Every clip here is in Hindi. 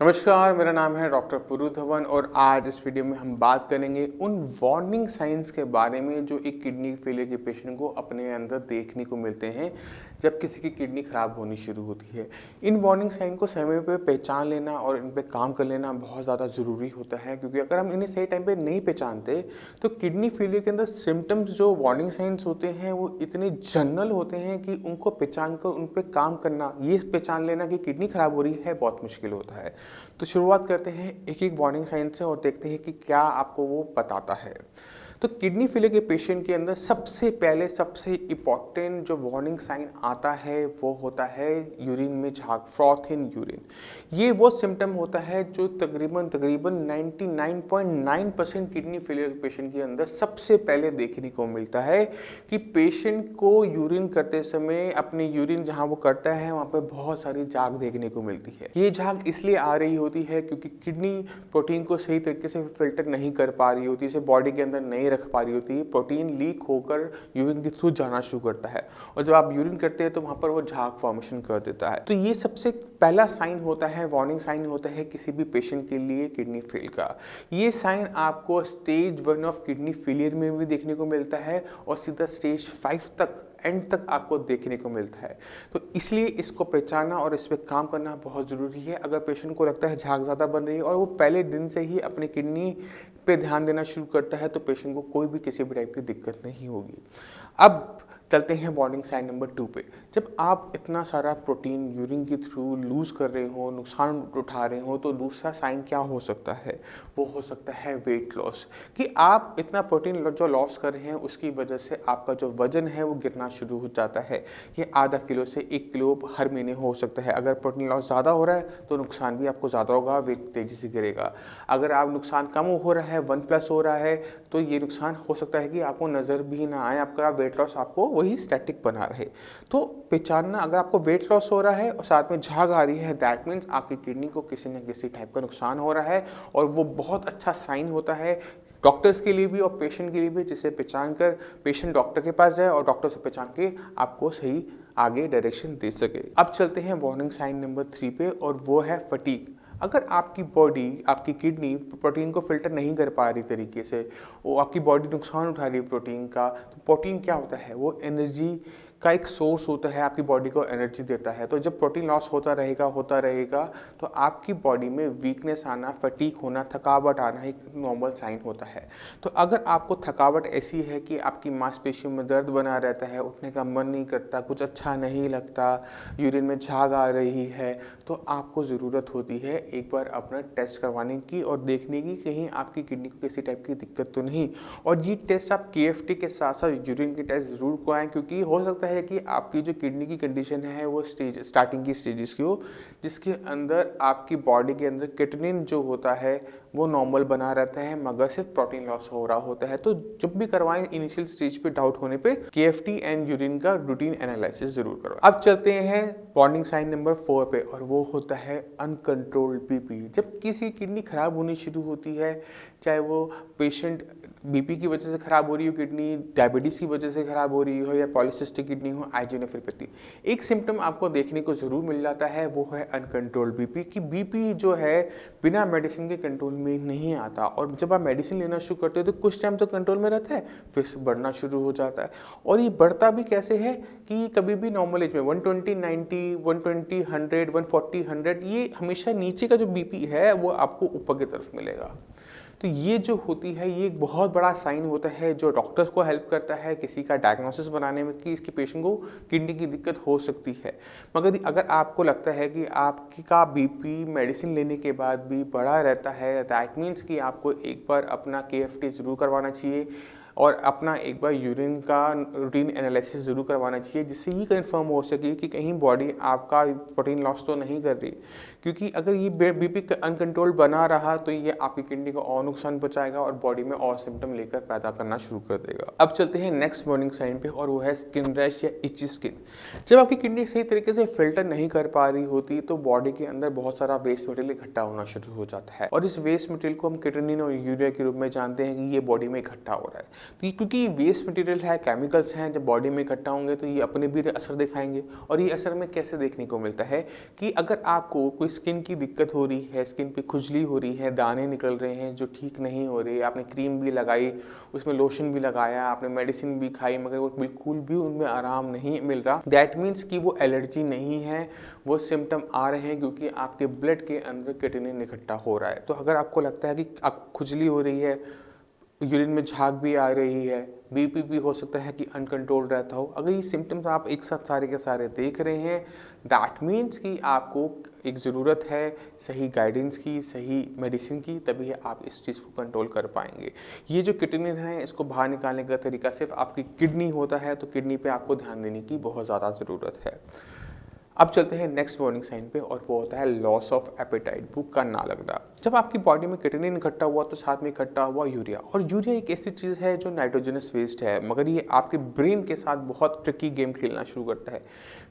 नमस्कार, मेरा नाम है डॉक्टर पुरु धवन और आज इस वीडियो में हम बात करेंगे उन वार्निंग साइंस के बारे में जो एक किडनी फेलियर के पेशेंट को अपने अंदर देखने को मिलते हैं जब किसी की किडनी खराब होनी शुरू होती है। इन वार्निंग साइन को समय पे पहचान लेना और इन पे काम कर लेना बहुत ज़्यादा ज़रूरी होता है, क्योंकि अगर हम इन्हें सही टाइम पे नहीं पहचानते तो किडनी फेलियर के अंदर सिम्टम्स जो वार्निंग साइंस होते हैं वो इतने जनरल होते हैं कि उनको पहचान कर उन पर काम करना, ये पहचान लेना कि किडनी खराब हो रही है, बहुत मुश्किल होता है। तो शुरुआत करते हैं एक एक वार्निंग साइन से और देखते हैं कि क्या आपको वो बताता है। तो किडनी फेलियर के पेशेंट के अंदर सबसे पहले सबसे इम्पॉर्टेंट जो वार्निंग साइन आता है वो होता है यूरिन में झाग, फ्रॉथ इन यूरिन। ये वो सिम्टम होता है जो तकरीबन 99.9% किडनी फेलियर के पेशेंट के अंदर सबसे पहले देखने को मिलता है कि पेशेंट को यूरिन करते समय अपने यूरिन जहाँ वो करता है वहाँ पर बहुत सारी झाग देखने को मिलती है। ये झाग इसलिए आ रही होती है क्योंकि किडनी प्रोटीन को सही तरीके से फिल्टर नहीं कर पा रही होती, इसे बॉडी के अंदर नहीं रख पा रही होती, प्रोटीन लीक होकर यूरिन के थ्रू जाना शुरू करता है और जब आप यूरिन करते हैं तो वहां पर वो झाग फॉर्मेशन कर देता है। तो ये सबसे पहला साइन होता है, वार्निंग साइन होता है किसी भी पेशेंट के लिए किडनी फेल का। ये साइन आपको स्टेज 1 ऑफ किडनी फेलियर में भी देखने को मिलता है और सीधा स्टेज 5 तक एंड तक आपको देखने को मिलता है। तो इसलिए इसको पहचानना और इस पर काम करना बहुत ज़रूरी है। अगर पेशेंट को लगता है झाग ज़्यादा बन रही है और वो पहले दिन से ही अपनी किडनी पे ध्यान देना शुरू करता है तो पेशेंट को कोई भी किसी भी टाइप की दिक्कत नहीं होगी। अब चलते हैं वार्निंग साइन नंबर 2 पे। जब आप इतना सारा प्रोटीन यूरिन के थ्रू लूज़ कर रहे हो, नुकसान उठा रहे हो, तो दूसरा साइन क्या हो सकता है? वो हो सकता है वेट लॉस, कि आप इतना प्रोटीन जो लॉस कर रहे हैं उसकी वजह से आपका जो वजन है वो गिरना शुरू हो जाता है। ये आधा किलो से 1 किलो हर महीने हो सकता है। अगर प्रोटीन लॉस ज़्यादा हो रहा है तो नुकसान भी आपको ज़्यादा होगा, वेट तेज़ी से गिरेगा। अगर आप नुकसान कम हो रहा है, 1+ हो रहा है, तो ये नुकसान हो सकता है कि आपको नज़र भी ना आए, आपका वेट लॉस आपको वही स्टैटिक बना रहे। तो पहचानना, अगर आपको वेट लॉस हो रहा है और साथ में झाग आ रही है, दैट मीन्स आपकी किडनी को किसी न किसी टाइप का नुकसान हो रहा है और वो बहुत अच्छा साइन होता है डॉक्टर्स के लिए भी और पेशेंट के लिए भी, जिसे पहचान कर पेशेंट डॉक्टर के पास जाए और डॉक्टर से पहचान के आपको सही आगे डायरेक्शन दे सके। अब चलते हैं वार्निंग साइन नंबर 3 पे और वो है फटीग। अगर आपकी बॉडी, आपकी किडनी प्रोटीन को फिल्टर नहीं कर पा रही तरीके से, वो आपकी बॉडी नुकसान उठा रही है प्रोटीन का, तो प्रोटीन क्या होता है? वो एनर्जी का एक सोर्स होता है, आपकी बॉडी को एनर्जी देता है। तो जब प्रोटीन लॉस होता रहेगा तो आपकी बॉडी में वीकनेस आना, फटीग होना, थकावट आना एक नॉर्मल साइन होता है। तो अगर आपको थकावट ऐसी है कि आपकी मांसपेशियों में दर्द बना रहता है, उठने का मन नहीं करता, कुछ अच्छा नहीं लगता, यूरिन में झाग आ रही है, तो आपको ज़रूरत होती है एक बार अपना टेस्ट करवाने की और देखने की कहीं आपकी किडनी को किसी टाइप की दिक्कत तो नहीं। और ये टेस्ट आप KFT के साथ साथ यूरिन के टेस्ट ज़रूर करवाएं, क्योंकि हो सकता है कि आपकी जो किडनी की कंडीशन है वो स्टार्टिंग की स्टेजेस की हो, जिसके अंदर आपकी बॉडी के अंदर किटनिन जो होता है वो नॉर्मल बना रहता है मगर सिर्फ प्रोटीन लॉस हो रहा होता है। तो जब भी करवाएं इनिशियल स्टेज पे डाउट होने पे KFT एंड यूरिन का रूटीन एनालिसिस जरूर करो। अब चलते हैं वार्निंग साइन नंबर 4 पे और वो होता है अनकंट्रोल्ड BP। जब किसी किडनी खराब होनी शुरू होती है, चाहे वो पेशेंट BP की वजह से खराब हो रही हो किडनी, डायबिटीज़ की वजह से खराब हो रही हो, या पॉलीसिस्टिक किडनी हो, आइजोनेफ्रोपैथी, एक सिम्टम आपको देखने को ज़रूर मिल जाता है, वो है अनकंट्रोल्ड BP। कि BP जो है बिना मेडिसिन के कंट्रोल में नहीं आता और जब आप मेडिसिन लेना शुरू करते हो तो कुछ टाइम तो कंट्रोल में रहता है, फिर बढ़ना शुरू हो जाता है। और ये बढ़ता भी कैसे है कि कभी भी नॉर्मल एज में 120, 90, 120, 100, 140, 100, ये हमेशा नीचे का जो BP है वो आपको ऊपर की तरफ मिलेगा। तो ये जो होती है ये एक बहुत बड़ा साइन होता है जो डॉक्टर्स को हेल्प करता है किसी का डायग्नोसिस बनाने में कि इसके पेशेंट को किडनी की दिक्कत हो सकती है। मगर अगर आपको लगता है कि आपका BP मेडिसिन लेने के बाद भी बढ़ा रहता है, दैट मीन्स कि आपको एक बार अपना KFT ज़रूर करवाना चाहिए और अपना एक बार यूरिन का रूटीन एनालिसिस ज़रूर करवाना चाहिए, जिससे ये कंफर्म हो सके कि कहीं बॉडी आपका प्रोटीन लॉस तो नहीं कर रही। क्योंकि अगर ये BP अनकंट्रोल बना रहा तो ये आपकी किडनी को और नुकसान पहुंचाएगा और बॉडी में और सिम्टम लेकर पैदा करना शुरू कर देगा। अब चलते हैं नेक्स्ट वार्निंग साइन पे और वो है स्किन रैश या इची स्किन। जब आपकी किडनी सही तरीके से फिल्टर नहीं कर पा रही होती तो बॉडी के अंदर बहुत सारा वेस्ट मटेरियल इकट्ठा होना शुरू हो जाता है और इस वेस्ट मटेरियल को हम किटनिन और यूरिया के रूप में जानते हैं कि ये बॉडी में इकट्ठा हो रहा है। तो ये क्योंकि वेस्ट मटेरियल है, केमिकल्स हैं, जब बॉडी में इकट्ठा होंगे तो ये अपने भी असर दिखाएंगे। और ये असर में कैसे देखने को मिलता है कि अगर आपको कोई स्किन की दिक्कत हो रही है, स्किन पे खुजली हो रही है, दाने निकल रहे हैं जो ठीक नहीं हो रहे, आपने क्रीम भी लगाई, उसमें लोशन भी लगाया, आपने मेडिसिन भी खाई, मगर वो बिल्कुल भी उनमें आराम नहीं मिल रहा, दैट मीन्स कि वो एलर्जी नहीं है, वो सिम्टम आ रहे हैं क्योंकि आपके ब्लड के अंदर किटिनिन इकट्ठा हो रहा है। तो अगर आपको लगता है कि आपको खुजली हो रही है, यूरिन में झाग भी आ रही है, बीपी भी हो सकता है कि अनकंट्रोल रहता हो, अगर ये सिम्टम्स आप एक साथ सारे के सारे देख रहे हैं, दैट मीन्स कि आपको एक ज़रूरत है सही गाइडेंस की, सही मेडिसिन की, तभी आप इस चीज़ को कंट्रोल कर पाएंगे। ये जो किडनी है इसको बाहर निकालने का तरीका सिर्फ आपकी किडनी होता है, तो किडनी पे आपको ध्यान देने की बहुत ज़्यादा ज़रूरत है। अब चलते हैं नेक्स्ट वार्निंग साइन पे, और वो होता है लॉस ऑफ एपेटाइट, भूख का ना लगना। जब आपकी बॉडी में किटनिन इकट्ठा हुआ तो साथ में इकट्ठा हुआ यूरिया, और यूरिया एक ऐसी चीज़ है जो नाइट्रोजनस वेस्ट है, मगर ये आपके ब्रेन के साथ बहुत ट्रिकी गेम खेलना शुरू करता है।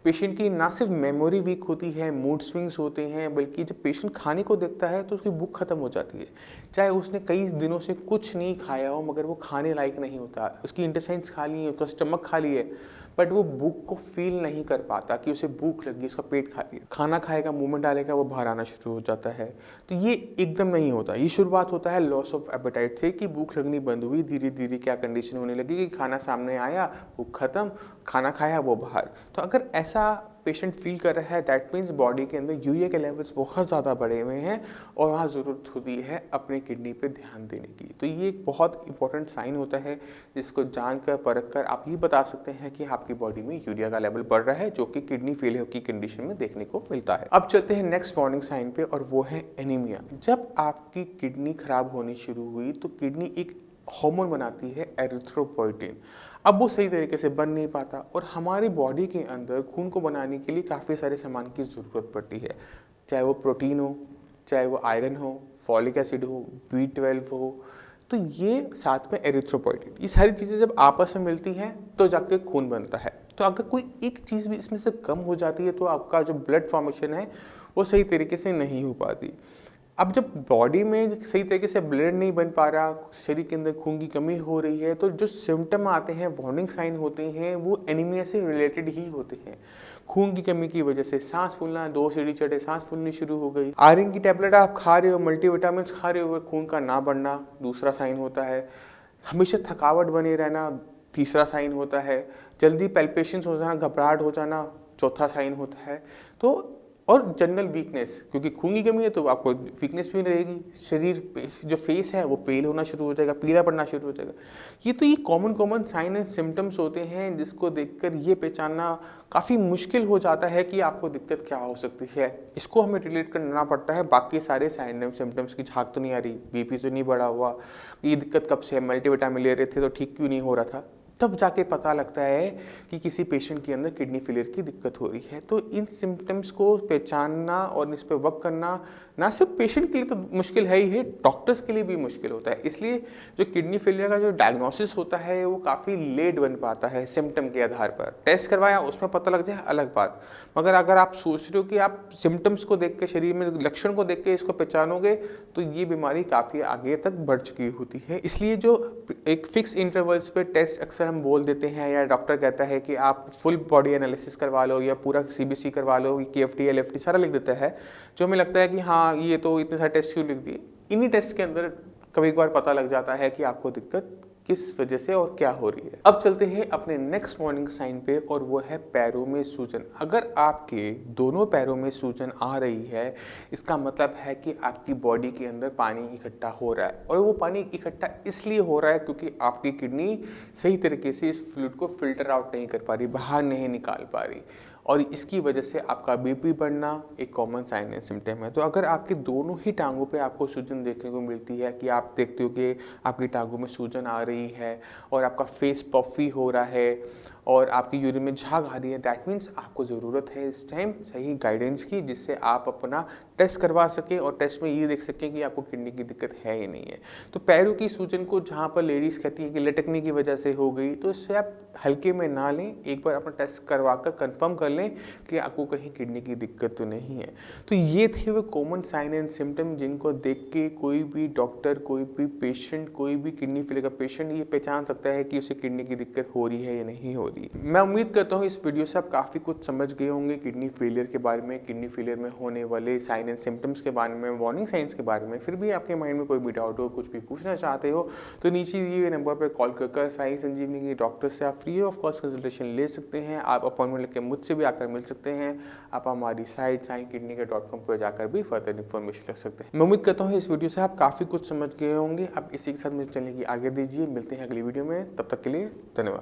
पेशेंट की ना सिर्फ मेमोरी वीक होती है, मूड स्विंग्स होते हैं, बल्कि जब पेशेंट खाने को देखता है तो उसकी भूख खत्म हो जाती है। चाहे उसने कई दिनों से कुछ नहीं खाया हो, मगर वो खाने लायक नहीं होता, उसकी इंटेस्टाइन्स खाली है, उसका स्टमक खाली है, बट वो भूख को फील नहीं कर पाता कि उसे भूख लगी, उसका पेट खाली है। खाना खाएगा, मुंह में डालेगा, वो बाहर आना शुरू हो जाता है। तो ये एकदम नहीं होता, ये शुरुआत होता है लॉस ऑफ एपेटाइट से, कि भूख लगनी बंद हुई, धीरे धीरे क्या कंडीशन होने लगी कि खाना सामने आया, भूख खत्म, खाना खाया, वो बाहर। तो अगर ऐसा पेशेंट फील कर रहा है, दैट मीन्स बॉडी के अंदर यूरिया के लेवल्स बहुत ज़्यादा बढ़े हुए हैं और वहाँ ज़रूरत होती है अपने किडनी पे ध्यान देने की। तो ये एक बहुत इंपॉर्टेंट साइन होता है जिसको जानकर परख कर आप ये बता सकते हैं कि आपकी बॉडी में यूरिया का लेवल बढ़ रहा है, जो कि किडनी फेलियर की कंडीशन में देखने को मिलता है। अब चलते हैं नेक्स्ट वार्निंग साइन पे, और वो है एनीमिया। जब आपकी किडनी खराब होनी शुरू हुई तो किडनी एक हार्मोन बनाती है एरिथ्रोपोइटिन। अब वो सही तरीके से बन नहीं पाता, और हमारी बॉडी के अंदर खून को बनाने के लिए काफ़ी सारे सामान की ज़रूरत पड़ती है, चाहे वो प्रोटीन हो, चाहे वो आयरन हो, फॉलिक एसिड हो, B12 हो, तो ये साथ में एरिथ्रोपोइटिन, ये सारी चीज़ें जब आपस में मिलती हैं तो जाके खून बनता है। तो अगर कोई एक चीज़ भी इसमें से कम हो जाती है तो आपका जो ब्लड फॉर्मेशन है वो सही तरीके से नहीं हो पाती। अब जब बॉडी में सही तरीके से ब्लड नहीं बन पा रहा, शरीर के अंदर खून की कमी हो रही है, तो जो सिम्टम आते हैं, वार्निंग साइन होते हैं, वो एनीमिया से रिलेटेड ही होते हैं। खून की कमी की वजह से सांस फूलना, 2 सीढ़ी चढ़े सांस फूलनी शुरू हो गई, आयरन की टैबलेट आप खा रहे हो, मल्टीविटामिन खा रहे हो, खून का ना बढ़ना दूसरा साइन होता है। हमेशा थकावट बने रहना तीसरा साइन होता है। जल्दी पैल्पेशंस हो जाना, घबराहट हो जाना चौथा साइन होता है। तो और जनरल वीकनेस, क्योंकि खून की कमी है तो आपको वीकनेस भी रहेगी, शरीर जो फेस है वो पेल होना शुरू हो जाएगा, पीला पड़ना शुरू हो जाएगा। ये कॉमन साइन एंड सिम्टम्स होते हैं जिसको देखकर ये पहचानना काफ़ी मुश्किल हो जाता है कि आपको दिक्कत क्या हो सकती है। इसको हमें रिलेट करना पड़ता है बाकी सारे साइन एंड सिम्टम्स की, झाग तो नहीं आ रही, बीपी तो नहीं बढ़ा हुआ, ये दिक्कत कब से है, मल्टीविटामिन ले रहे थे तो ठीक क्यों नहीं हो रहा था, तब जाके पता लगता है कि किसी पेशेंट के अंदर किडनी फेलियर की दिक्कत हो रही है। तो इन सिम्टम्स को पहचानना और इस पर वर्क करना ना सिर्फ पेशेंट के लिए तो मुश्किल है ही है, डॉक्टर्स के लिए भी मुश्किल होता है। इसलिए जो किडनी फेलियर का जो डायग्नोसिस होता है वो काफ़ी लेट बन पाता है सिम्टम के आधार पर। टेस्ट करवाया उसमें पता लग जाए अलग बात, मगर अगर आप सोच रहे हो कि आप सिम्टम्स को देख के, शरीर में लक्षण को देख के इसको पहचानोगे तो ये बीमारी काफ़ी आगे तक बढ़ चुकी होती है। इसलिए जो एक फिक्स इंटरवल्स पे टेस्ट अक्सर हम बोल देते हैं, या डॉक्टर कहता है कि आप फुल बॉडी एनालिसिस करवा लो या पूरा CBC करवा लो, KFT LFT सारा लिख देता है, जो हमें लगता है कि हाँ ये तो इतने सारे टेस्ट क्यों लिख दिए। इन्हीं टेस्ट के अंदर कभी कभार पता लग जाता है कि आपको दिक्कत किस वजह से और क्या हो रही है। अब चलते हैं अपने नेक्स्ट वार्निंग साइन पे, और वो है पैरों में सूजन। अगर आपके दोनों पैरों में सूजन आ रही है, इसका मतलब है कि आपकी बॉडी के अंदर पानी इकट्ठा हो रहा है, और वो पानी इकट्ठा इसलिए हो रहा है क्योंकि आपकी किडनी सही तरीके से इस फ्लूइड को फिल्टर आउट नहीं कर पा रही, बाहर नहीं निकाल पा रही, और इसकी वजह से आपका BP बढ़ना एक कॉमन साइन एंड सिम्टम है। तो अगर आपके दोनों ही टांगों पे आपको सूजन देखने को मिलती है, कि आप देखते हो कि आपकी टांगों में सूजन आ रही है और आपका फेस पफी हो रहा है और आपकी यूरिन में झाग आ रही है, दैट मीन्स आपको ज़रूरत है इस टाइम सही गाइडेंस की, जिससे आप अपना टेस्ट करवा सकें और टेस्ट में ये देख सकें कि आपको किडनी की दिक्कत है या नहीं है। तो पैरों की सूजन को जहाँ पर लेडीज़ कहती हैं कि लटकने की वजह से हो गई, तो इससे आप हल्के में ना लें, एक बार अपना टेस्ट करवा कर कन्फर्म कर लें कि आपको कहीं किडनी की दिक्कत तो नहीं है। तो ये थे वो कॉमन साइन एंड सिम्टम जिनको देख के कोई भी डॉक्टर, कोई भी पेशेंट, कोई भी किडनी फेलियर का पेशेंट ये पहचान सकता है कि उसे किडनी की दिक्कत हो रही है या नहीं हो रही। मैं उम्मीद करता हूँ इस वीडियो से आप काफ़ी कुछ समझ गए होंगे किडनी फेलियर के बारे में, किडनी फेलियर में होने वाले साइन एंड सिम्टम्स के बारे में, वार्निंग साइंस के बारे में। फिर भी आपके माइंड में कोई भी डाउट हो, कुछ भी पूछना चाहते हो, तो नीचे दिए हुए नंबर पर कॉल कर साई संजीवनी के डॉक्टर से आप फ्री ऑफ कॉस्ट कंसल्टेशन ले सकते हैं। आप अपॉइंटमेंट लेकर मुझसे भी आकर मिल सकते हैं। आप हमारी साइट saikidney.com पर जाकर भी फर्दर इन्फॉर्मेशन ले सकते हैं। मैं उम्मीद करता हूँ इस वीडियो से आप काफ़ी कुछ समझ गए होंगे। आप इसी के साथ मुझे चैनल की आगे दीजिए। मिलते हैं अगली वीडियो में, तब तक के लिए धन्यवाद।